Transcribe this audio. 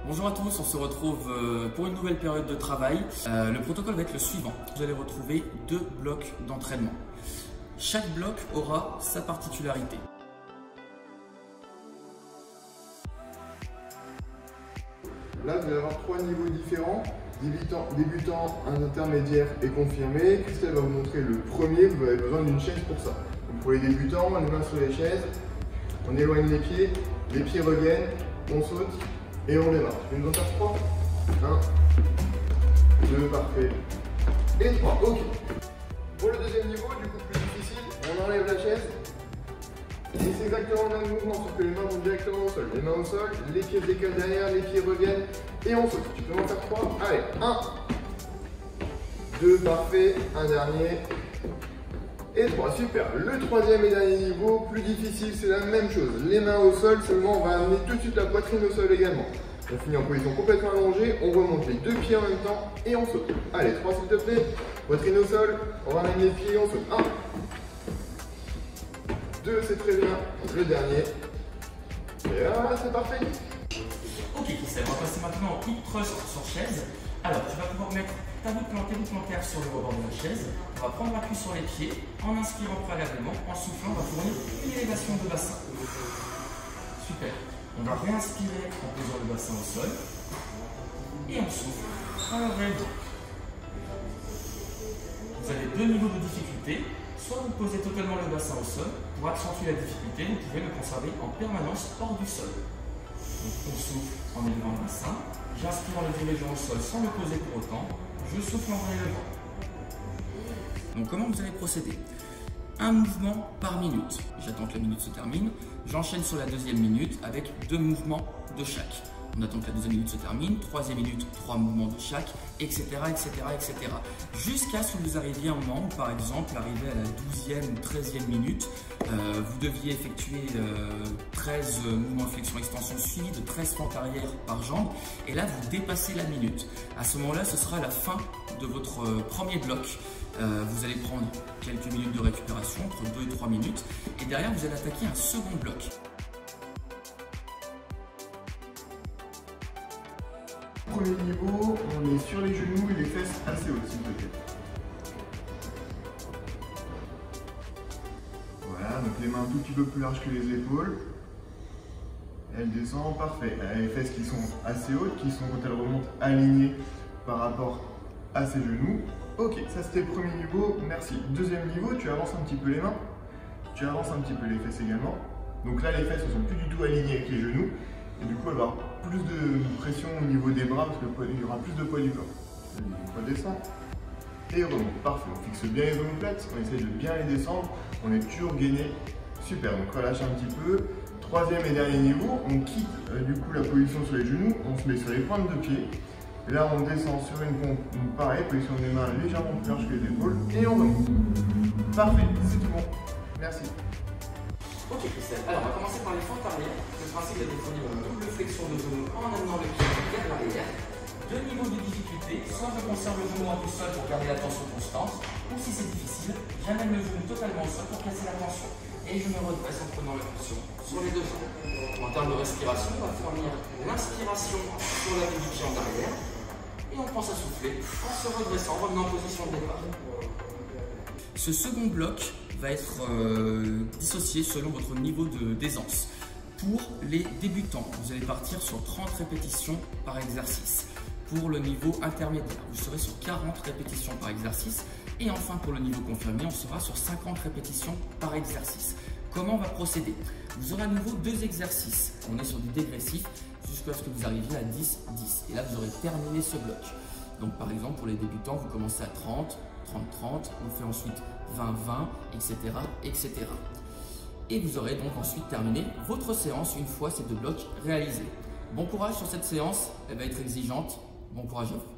Bonjour à tous, on se retrouve pour une nouvelle période de travail. Le protocole va être le suivant. Vous allez retrouver 2 blocs d'entraînement. Chaque bloc aura sa particularité. Là, vous allez avoir 3 niveaux différents. Débutant, un intermédiaire et confirmé. Christelle va vous montrer le premier. Vous avez besoin d'une chaise pour ça. Donc pour les débutants, les mains sur les chaises. On éloigne les pieds reviennent, on saute et on démarre. Je vais nous en faire 3. 1, 2, parfait. Et 3, ok. Pour le deuxième niveau, du coup plus difficile, on enlève la chaise. Et c'est exactement le même mouvement, sauf que les mains vont directement au sol. Les mains au sol, les pieds se décalent derrière, les pieds reviennent et on saute. Tu peux en faire 3. Allez, 1, 2, parfait. Un dernier. Et 3, super. Le troisième et dernier niveau, plus difficile, c'est la même chose. Les mains au sol, seulement on va amener tout de suite la poitrine au sol également. On finit en position complètement allongée, on remonte les 2 pieds en même temps et on saute. Allez, 3 s'il te plaît. Poitrine au sol, on ramène les pieds et on saute. 1, 2, c'est très bien. Le dernier. Et là, c'est parfait. Ok, Christelle, on va passer maintenant au hip thrust sur chaise. Alors, tu vas pouvoir mettre ta voûte plantaire sur le rebord de la chaise. On va prendre appui sur les pieds. En inspirant préalablement, en soufflant, on va fournir une élévation de bassin. Super. On va réinspirer en posant le bassin au sol. Et on souffle. Un vrai dos. Vous avez 2 niveaux de difficulté. Soit vous posez totalement le bassin au sol. Pour accentuer la difficulté, vous pouvez le conserver en permanence hors du sol. Donc, on souffle en élevant le bassin. J'inspire en le dirigeant au sol sans le poser pour autant. Je souffle en relevant. Donc comment vous allez procéder? Un mouvement par minute. J'attends que la minute se termine. J'enchaîne sur la deuxième minute avec 2 mouvements de chaque. On attend que la deuxième minute se termine, troisième minute, 3 mouvements de chaque, etc. Jusqu'à ce que vous arriviez à un moment où, par exemple, arrivé à la 12e ou 13e minute, vous deviez effectuer 13 mouvements de flexion-extension suivis de 13 fentes arrière par jambe. Et là, vous dépassez la minute. À ce moment-là, ce sera la fin de votre premier bloc. Vous allez prendre quelques minutes de récupération, entre 2 et 3 minutes. Et derrière, vous allez attaquer un second bloc. Premier niveau, on est sur les genoux et les fesses assez hautes, s'il te plaît. Voilà, donc les mains un tout petit peu plus larges que les épaules. Elle descend, parfait. Elle a les fesses qui sont assez hautes, qui sont quand elles remontent alignées par rapport à ses genoux. Ok, ça c'était le premier niveau, merci. Deuxième niveau, tu avances un petit peu les mains. Tu avances un petit peu les fesses également. Donc là, les fesses ne sont plus du tout alignées avec les genoux. Et du coup, elle va avoir plus de pression au niveau des bras parce qu'il y aura plus de poids du corps. On redescend et remonte. Parfait. On fixe bien les omoplates. On essaye de bien les descendre. On est toujours gainé. Super. Donc relâche un petit peu. Troisième et dernier niveau, on quitte du coup la position sur les genoux. On se met sur les pointes de pied. Et là, on descend sur une pompe. Donc pareil, position des mains légèrement plus large que les épaules. Et on remonte. Parfait. C'est tout bon. Merci. Ok Christelle, alors on va commencer par les fentes arrière. Le principe est de fournir une double flexion de genou en amenant le pied vers l'arrière. 2 niveaux de difficulté, soit je conserve le genou en tout sol pour garder la tension constante, ou si c'est difficile, j'amène le genou totalement au sol pour casser la tension. Et je me redresse en prenant l'impulsion sur les 2 jambes. En termes de respiration, on va fournir l'inspiration sur la du pied en arrière. Et on pense à souffler en se redressant, en revenant en position de départ. Ce second bloc va être dissocié selon votre niveau d'aisance. Pour les débutants, vous allez partir sur 30 répétitions par exercice. Pour le niveau intermédiaire, vous serez sur 40 répétitions par exercice. Et enfin, pour le niveau confirmé, on sera sur 50 répétitions par exercice. Comment on va procéder? Vous aurez à nouveau 2 exercices. On est sur du dégressif jusqu'à ce que vous arriviez à 10-10. Et là, vous aurez terminé ce bloc. Donc, par exemple, pour les débutants, vous commencez à 30, 30-30, on fait ensuite 20-20, etc. Et vous aurez donc ensuite terminé votre séance une fois ces 2 blocs réalisés. Bon courage sur cette séance, elle va être exigeante. Bon courage à vous.